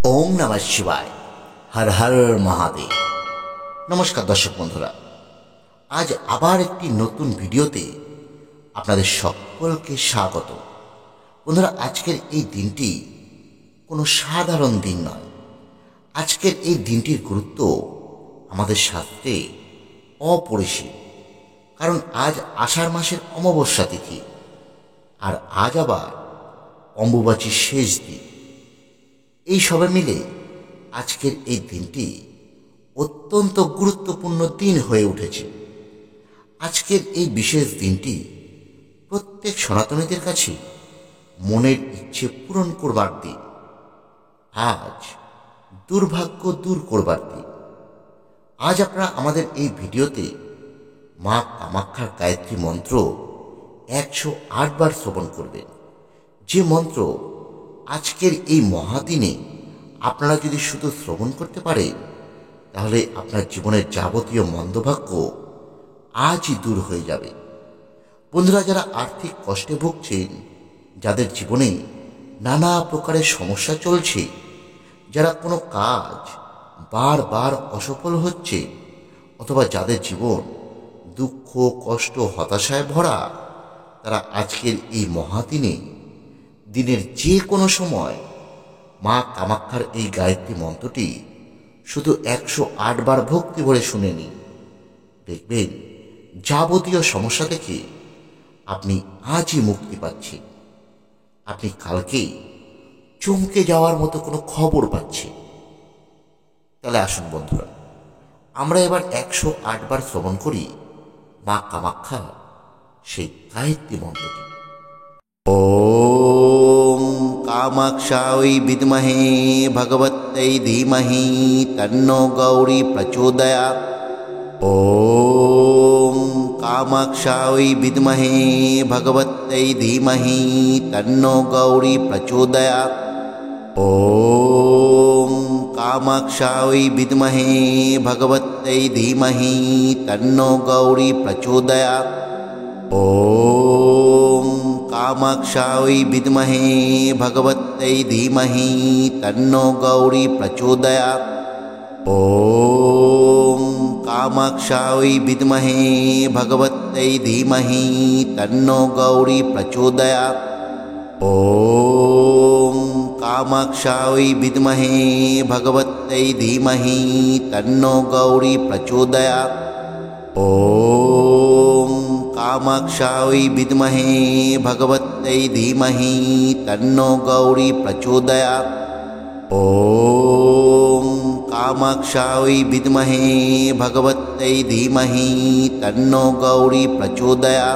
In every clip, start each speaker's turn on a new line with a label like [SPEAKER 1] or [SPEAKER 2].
[SPEAKER 1] ओम नमः शिवाय। हर हर महादेव। नमस्कार दर्शक बंधुरा, आज आबार एकटी नतून भिडियोते आपनादेर सकलके स्वागत। बंधुरा, आजकेर এই দিনটি কোনো সাধারণ দিন নয়। আজকের এই দিনটির গুরুত্ব আমাদের শাস্ত্রে অপরিসীম। কারণ আজ আষাঢ় মাসের অমাবস্যা তিথি, আর আজ আবার অম্বুবাচীর শেষ দিন। এই সবে মিলে আজকের এই দিনটি অত্যন্ত গুরুত্বপূর্ণ দিন হয়ে উঠেছে। আজকের এই বিশেষ দিনটি প্রত্যেক সনাতনীদের কাছে মনের ইচ্ছে পূরণ করবার দিন। আজ দুর্ভাগ্য দূর করবার দিন। আজ আপনারা আমাদের এই ভিডিওতে মা কামাখ্যার গায়ত্রী মন্ত্র 108 বার শ্রবণ করবেন। যে মন্ত্র আজকের এই মহাদিনে আপনারা যদি শুধু শ্রবণ করতে পারেন, তাহলে আপনার জীবনের যাবতীয় মন্দভাগ্য আজই দূর হয়ে যাবে। বন্ধুরা, যারা আর্থিক কষ্টে ভুগছেন, যাদের জীবনে নানা প্রকারের সমস্যা চলছে, যারা কোনো কাজ বারবার অসফল হচ্ছে, অথবা যাদের জীবন দুঃখ কষ্ট হতাশায় ভরা, তারা আজকের এই মহাদিনে দিনের যে কোনো সময় মা কামাখ্যার এই গায়ত্রী মন্ত্রটি শুধু 108 বার ভক্তি ভরে শুনে নিন। দেখবেন যাবতীয় সমস্যা থেকে আপনি আজই মুক্তি পাচ্ছেন। আপনি কালকে চমকে যাওয়ার মতো কোনো খবর পাচ্ছেন। তাহলে আসুন বন্ধুরা, আমরা এবার 108 বার শ্রবণ করি মা কামাখ্যা সেই গায়ত্রী মন্ত্রটি। ओम कामाक्षायै विद्महे भगवत्यै धीमहि तन्नो गौरी प्रचोदयात्। ओम कामाक्षायै विद्महे भगवत्यै धीमहि तन्नो गौरी प्रचोदयात्। ओम कामाक्षायै विद्महे भगवत्यै धीमहि तन्नो गौरी प्रचोदयात्। ओम कामाक्षायै विद्महे भगवत्यै धीमहि तन्नो गौरी प्रचोदयात्। ओम कामाक्षायै विद्महे भगवत्यै धीमहि तन्नो गौरी प्रचोदयात्। ओम कामाक्षायै विद्महे भगवत्यै धीमहि तन्नो गौरी प्रचोदयात्। ओम कामाक्षायै विद्महे भगवत्यै धीमहि तन्नो गौरी प्रचोदयात्। ओम कामाक्षायै विद्महे भगवत्यै धीमहि तन्नो गौरी प्रचोदयात्।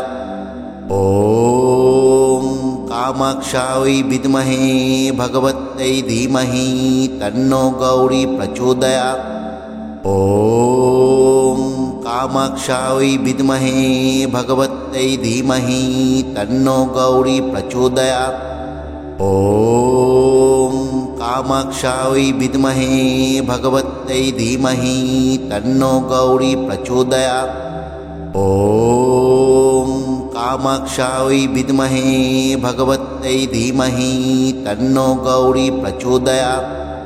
[SPEAKER 1] ओम कामाक्षायै विद्महे भगवत्यै धीमहि तन्नो गौरी प्रचोदयात्। ओम कामाक्षायै विद्महे भगवत्यै धीमहि तन्नो गौरी प्रचोदयात्। ओम कामाक्षायै विद्महे भगवत्यै धीमहि तन्नो गौरी प्रचोदयात्। ओम कामाक्षायै विद्महे भगवत्यै धीमहि तन्नो गौरी प्रचोदयात्।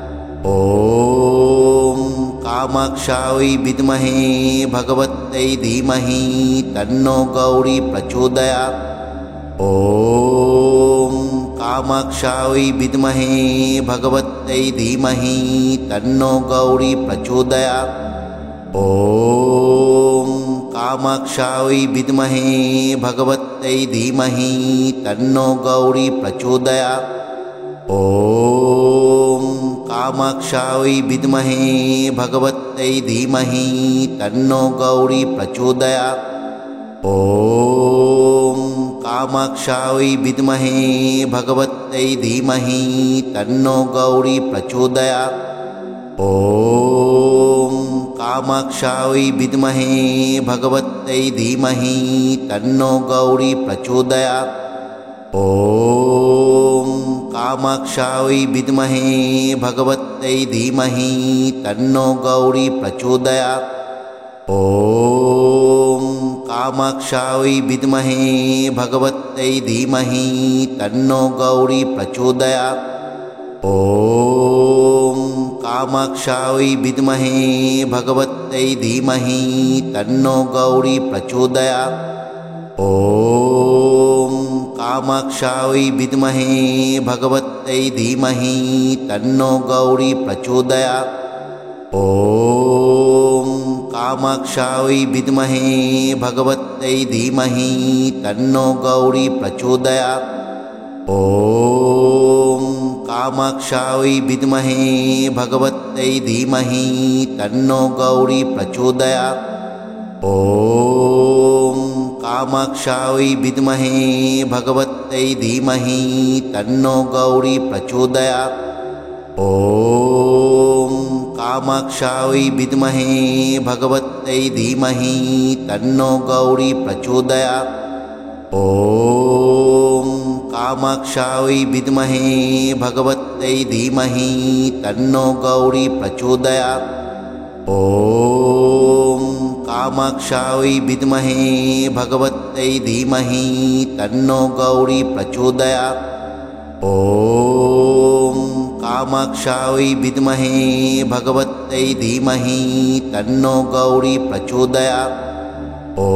[SPEAKER 1] ओम कामाक्षायै विद्महे भगवत्यै धीमहि तन्नो गौरी प्रचोदयात्। ओम कामाक्षायै विद्महे भगवत्यै धीमहि तन्नो गौरी प्रचोदयात्। ओम कामाक्षायै विद्महे भगवत्यै धीमहि तन्नो गौरी प्रचोदयात्। ओम कामाक्षायै विद्महे भगवत्यै धीमहि तन्नो गौरी प्रचोदयात्। ओम कामाक्षायै विद्महे भगवत्यै धीमहि तन्नो गौरी प्रचोदयात्। ओम कामाक्षायै विद्महे भगवत्यै धीमहि तन्नो गौरी प्रचोदयात्। ओम कामाक्षायै विद्महे भगवत्यै धीमहि तन्नो गौरी प्रचोदयात्। ओम कामाक्षायै विद्महे भगवत्यै धीमहि तन्नो गौरी प्रचोदयात्। ओम कामाक्षायै विद्महे भगवत्यै धीमहि तन्नो गौरी प्रचोदयात्। ॐ कामाक्षायै विद्महे भगवत्यै धीमहि तन्नो गौरी प्रचोदयात्। ॐ कामाक्षायै विद्महे भगवत्यै धीमहि तन्नो गौरी प्रचोदयात्। ॐ कामाक्षायै विद्महे भगवत्यै धीमहि तन्नो गौरी प्रचोदयात्। ॐ कामाक्षायै विद्महे भगवत्यै धीमहि तन्नो गौरी प्रचोदयात्। ॐ कामाक्षायै विद्महे भगवत्यै धीमहि तन्नो गौरी प्रचोदयात्। ॐ कामाक्षायै विद्महे भगवत्यै धीमहि तन्नो गौरी प्रचोदयात्। ॐ कामाक्षायै विद्महे भगवत्यै धीमहि तन्नो गौरी प्रचोदयात्। ॐ कामाक्षायै विद्महे भगवत्यै धीमहि तन्नो गौरी प्रचोदयात्। ॐ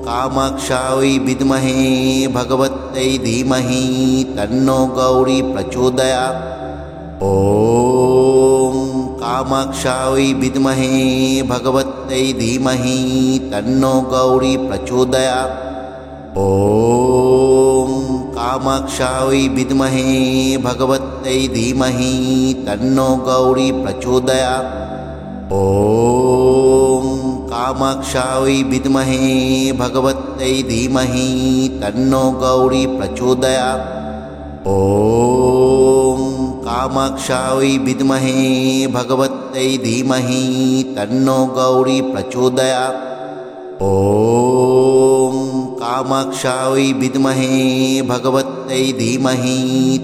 [SPEAKER 1] कामाक्षायै विद्महे भगवत्यै धीमहि तन्नो गौरी प्रचोदयात्। ॐ कामाक्षायै विद्महे भगवत्यै धीमहि तन्नो गौरी प्रचोदयात्। ॐ कामाक्षायै विद्महे भगवत्यै धीमहि तन्नो गौरी प्रचोदयात्। ॐ कामाक्षायै विद्महे भगवत्यै धीमहि तन्नो गौरी प्रचोदयात्। ॐ कामाक्षायै विद्महे भगवत्यै धीमहि तन्नो गौरी प्रचोदयात्। ॐ कामाक्षायै विद्महे भगवत्यै धीमहि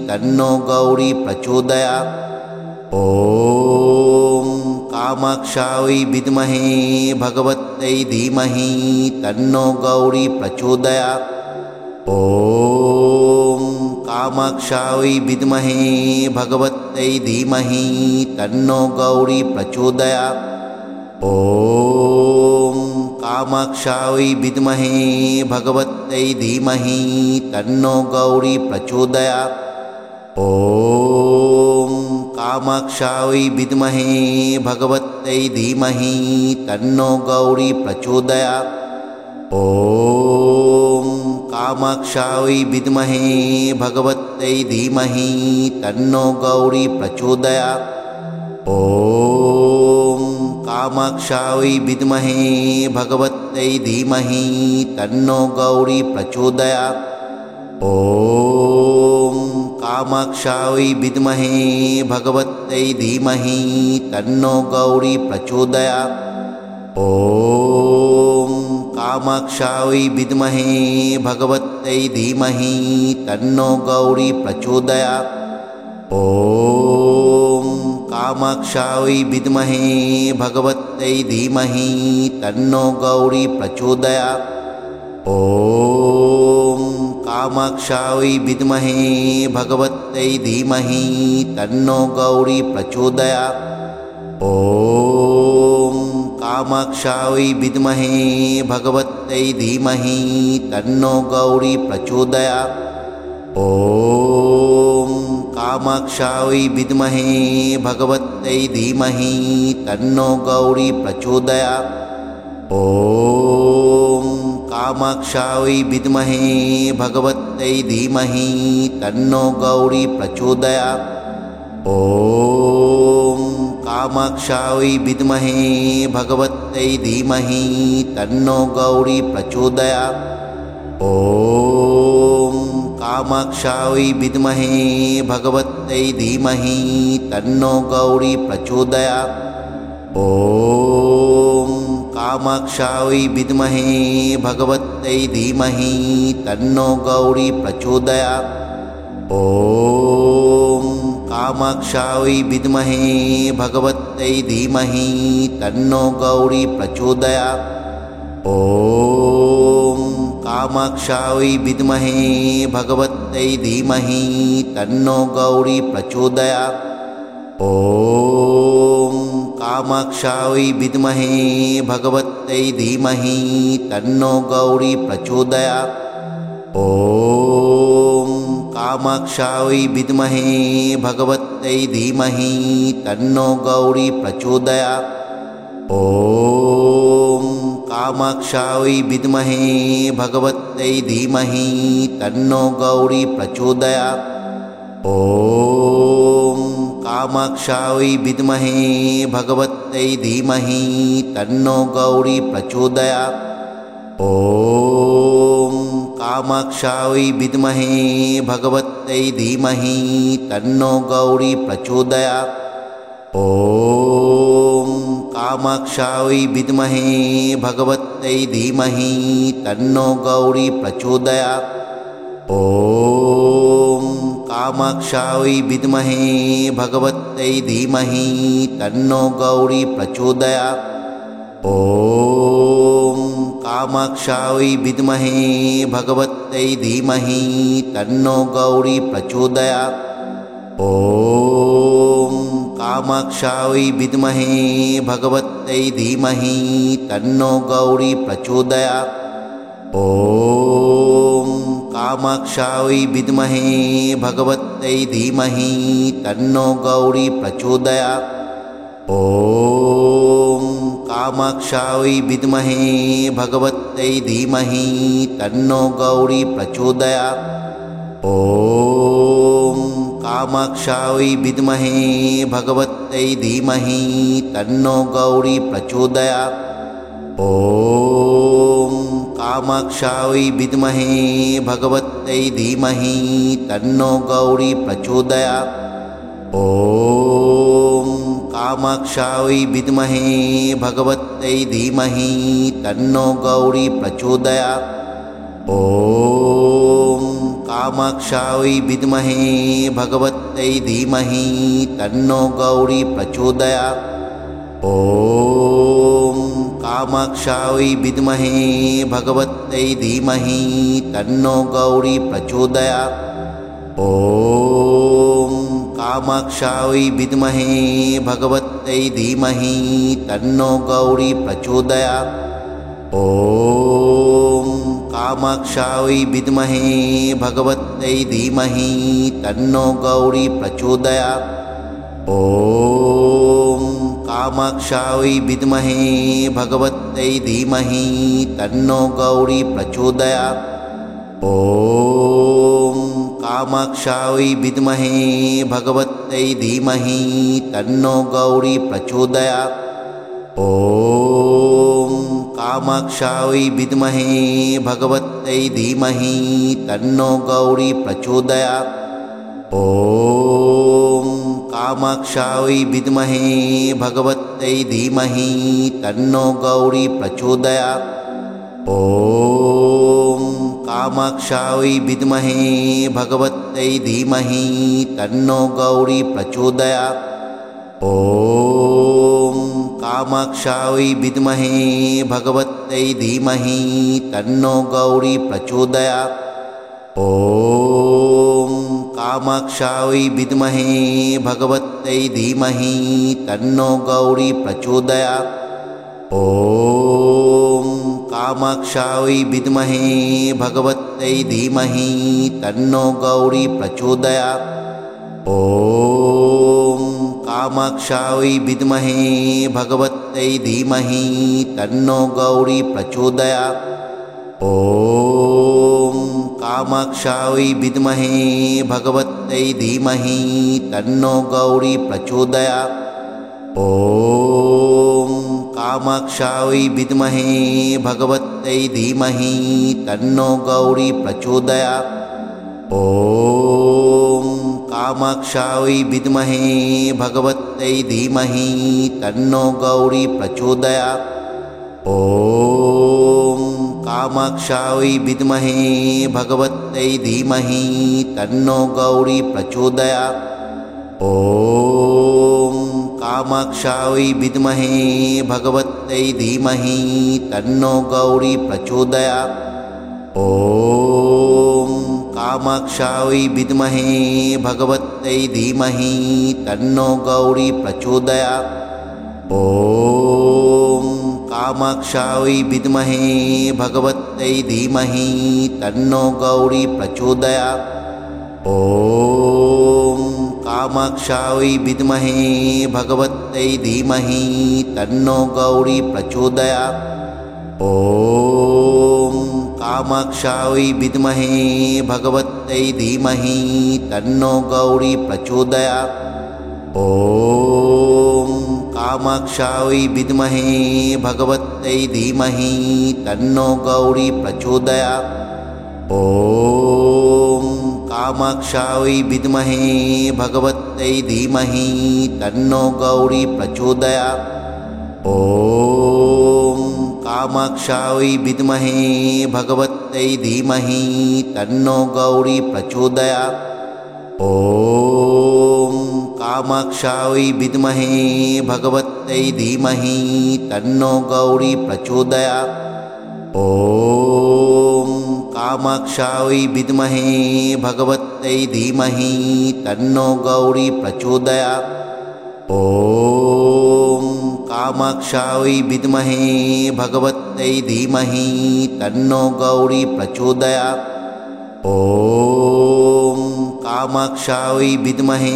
[SPEAKER 1] तन्नो गौरी प्रचोदयात्। ॐ कामाक्षायै विद्महे भगवत्यै धीमहि तन्नो गौरी प्रचोदयात्। ॐ कामाक्षायै विद्महे भगवत्यै धीमहि तन्नो गौरी प्रचोदयात्। ॐ कामाक्षायै विद्महे भगवत्यै धीमहि तन्नो गौरी प्रचोदयात्। ॐ कामाक्षायै विद्महे भगवत्यै धीमहि तन्नो गौरी प्रचोदयात्। ॐ कामाक्षायै विद्महे भगवत्यै धीमहि तन्नो गौरी प्रचोदयात्। ॐ कामाक्षायै विद्महे भगवत्यै धीमहि तन्नो गौरी प्रचोदयात्। ॐ कामाक्षायै विद्महे भगवत्यै धीमहि तन्नो गौरी प्रचोदयात्। ॐ कामाक्षायै विद्महे भगवत्यै धीमहि तन्नो गौरी प्रचोदयात्। ॐ कामाक्षायै विद्महे भगवत्यै धीमहि तन्नो गौरी प्रचोदयात्। ॐ कामाक्षायै विद्महे भगवत्यै धीमहि तन्नो गौरी प्रचोदयात्। ॐ कामाक्षायै विद्महे भगवत्यै धीमहि तन्नो गौरी प्रचोदयात्। ॐ कामाक्षायै विद्महे भगवत्यै धीमहि तन्नो गौरी प्रचोदयात्। ॐ कामाक्षायै विद्महे भगवत्यै धीमहि तन्नो गौरी प्रचोदयात्। ॐ कामाक्षायै विद्महे भगवत्यै धीमहि तन्नो गौरी प्रचोदयात्। ॐ कामाक्षायै विद्महे भगवत्यै धीमहि तन्नो गौरी प्रचोदयात्। ॐ कामाक्षायै विद्महे भगवत्यै धीमहि तन्नो गौरी प्रचोदयात्। ॐ कामाक्षायै विद्महे भगवत्यै धीमहि तन्नो गौरी प्रचोदयात्। ॐ कामाक्षायै विद्महे भगवत्यै धीमहि तन्नो गौरी प्रचोदयात्। ॐ कामाक्षायै विद्महे भगवत्यै धीमहि तन्नो गौरी प्रचोदयात्। ॐ कामाक्षायै विद्महे भगवत्यै धीमहि तन्नो गौरी प्रचोदयात्। ॐ कामाक्षायै विद्महे भगवत्यै धीमहि तन्नो गौरी प्रचोदयात्। ॐ कामाक्षायै विद्महे भगवत्यै धीमहि तन्नो गौरी प्रचोदयात्। ॐ कामाक्षायै विद्महे भगवत्यै धीमहि तन्नो गौरी प्रचोदयात्। ॐ कामाक्षायै विद्महे भगवत्यै धीमहि तन्नो गौरी प्रचोदयात्। ॐ कामाक्षायै विद्महे भगवत्यै धीमहि तन्नो गौरी प्रचोदयात्। ॐ कामाक्षायै विद्महे भगवत्यै धीमहि तन्नो गौरी प्रचोदयात्। ॐ कामाक्षायै विद्महे भगवत्यै धीमहि तन्नो गौरी प्रचोदयात्। ॐ कामाक्षायै विद्महे भगवत्यै धीमहि तन्नो गौरी प्रचोदयात्। ॐ कामाक्षायै विद्महे भगवत्यै धीमहि तन्नो गौरी प्रचोदयात्। ॐ कामाक्षायै विद्महे भगवत्यै धीमहि तन्नो गौरी प्रचोदयात्। ॐ कामाक्षायै विद्महे भगवत्यै धीमहि तन्नो गौरी प्रचोदयात्। ॐ कामाक्षायै विद्महे भगवत्यै धीमहि तन्नो गौरी प्रचोदयात्। ॐ कामाक्षायै विद्महे भगवत्यै धीमहि तन्नो गौरी प्रचोदयात्। ॐ कामाक्षायै विद्महे भगवत्यै धीमहि तन्नो गौरी प्रचोदयात्। ॐ कामाक्षायै विद्महे भगवत्यै धीमहि तन्नो गौरी प्रचोदयात्। ॐ कामाक्षायै विद्महे भगवत्यै धीमहि तन्नो गौरी प्रचोदयात्। ॐ कामाक्षायै विद्महे भगवत्यै धीमहि तन्नो गौरी प्रचोदयात्। ॐ कामाक्षायै विद्महे भगवत्यै धीमहि तन्नो गौरी प्रचोदयात्। ॐ कामाक्षायै विद्महे भगवत्यै धीमहि तन्नो गौरी प्रचोदयात्। ॐ कामाक्षायै विद्महे भगवत्यै धीमहि तन्नो गौरी प्रचोदयात्। ॐ कामाक्षायै विद्महे भगवत्यै धीमहि तन्नो गौरी प्रचोदयात्। ॐ कामाक्षायै विद्महे भगवत्यै धीमहि तन्नो गौरी प्रचोदयात्। ॐ कामाक्षायै विद्महे भगवत्यै धीमहि तन्नो गौरी प्रचोदयात्। ॐ कामाक्षायै विद्महे भगवत्यै धीमहि तन्नो गौरी प्रचोदयात्। ॐ कामाक्षायै विद्महे भगवत्यै धीमहि तन्नो गौरी प्रचोदयात्। ॐ कामाक्षायै विद्महे भगवत्यै धीमहि तन्नो गौरी प्रचोदयात्। ॐ कामाक्षायै विद्महे भगवत्यै धीमहि तन्नो गौरी प्रचोदयात्। ॐ कामाक्षायै विद्महे भगवत्यै धीमहि तन्नो गौरी प्रचोदयात्। ॐ कामाक्षायै विद्महे भगवत्यै धीमहि तन्नो गौरी प्रचोदयात्। ॐ कामाक्षायै विद्महे भगवत्यै धीमहि तन्नो गौरी प्रचोदयात्। ॐ कामाक्षायै विद्महे भगवत्यै भगवत्यै धीमहि तन्नो गौरी प्रचोदयात्। ॐ कामाक्षायै विद्महे भगवत्यै धीमहि तन्नो गौरी प्रचोदयात्। ॐ कामाक्षायै विद्महे भगवत्यै धीमहि तन्नो गौरी प्रचोदयात्। ॐ कामाक्षायै विद्महे भगवत्यै धीमहि तन्नो गौरी प्रचोदयात्। ॐ कामाक्षायै विद्महे भगवत्यै धीमहि तन्नो गौरी प्रचोदयात्। ॐ कामाक्षायै विद्महे भगवत्यै धीमहि तन्नो गौरी प्रचोदयात्। ॐ कामाक्षायै विद्महे भगवत्यै धीमहि तन्नो गौरी प्रचोदयात्। ॐ कामाक्षायै विद्महे भगवत्यै धीमहि तन्नो गौरी प्रचोदयात्। ॐ कामाक्षायै विद्महे भगवत्यै धीमहि तन्नो गौरी प्रचोदयात्। ॐ कामाक्षायै विद्महे भगवत्यै धीमहि तन्नो गौरी प्रचोदयात्। ॐ कामाक्षायै विद्महे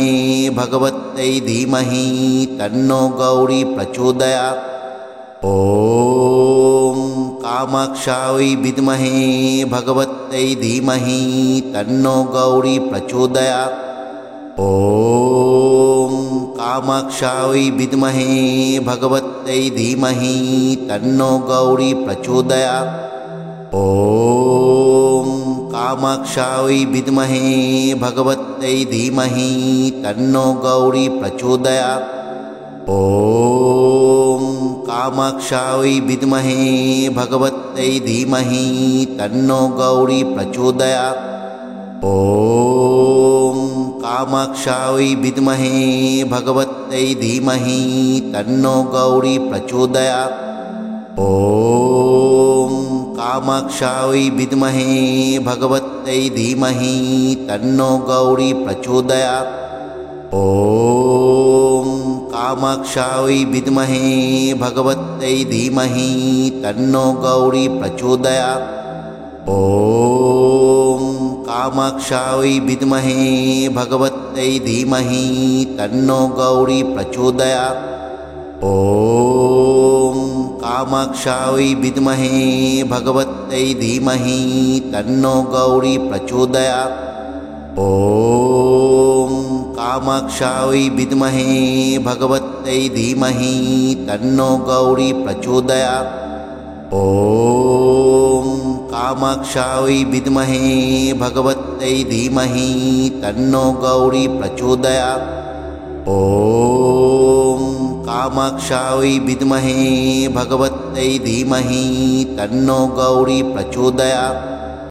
[SPEAKER 1] भगवत्यै धीमहि तन्नो गौरी प्रचोदयात्। ॐ कामाक्षायै विद्महे भगवत्यै धीमहि तन्नो गौरी प्रचोदयात्। ॐ कामाक्षायै विद्महे भगवत्यै धीमहि तन्नो गौरी प्रचोदयात्। ॐ कामाक्षायै विद्महे भगवत्यै धीमहि तन्नो गौरी प्रचोदयात्। ॐ कामाक्षायै विद्महे भगवत्यै धीमहि तन्नो गौरी प्रचोदयात्। ॐ कामाक्षायै विद्महे भगवत्यै धीमहि तन्नो गौरी प्रचोदयात्। ॐ कामाक्षायै विद्महे भगवत्यै धीमहि तन्नो गौरी प्रचोदयात्। ॐ कामाक्षायै विद्महे भगवत्यै धीमहि तन्नो गौरी प्रचोदयात्। ॐ कामाक्षायै विद्महे भगवत्यै धीमहि तन्नो गौरी प्रचोदयात्। ॐ कामाक्षायै विद्महे भगवत्यै धीमहि तन्नो गौरी प्रचोदयात्। ॐ कामाक्षायै विद्महे भगवत्यै धीमहि तन्नो गौरी प्रचोदयात्। ॐ कामाक्षायै विद्महे भगवत्यै धीमहि तन्नो गौरी प्रचोदयात्। ॐ कामाक्षायै विद्महे भगवत्यै धीमहि तन्नो गौरी प्रचोदयात्।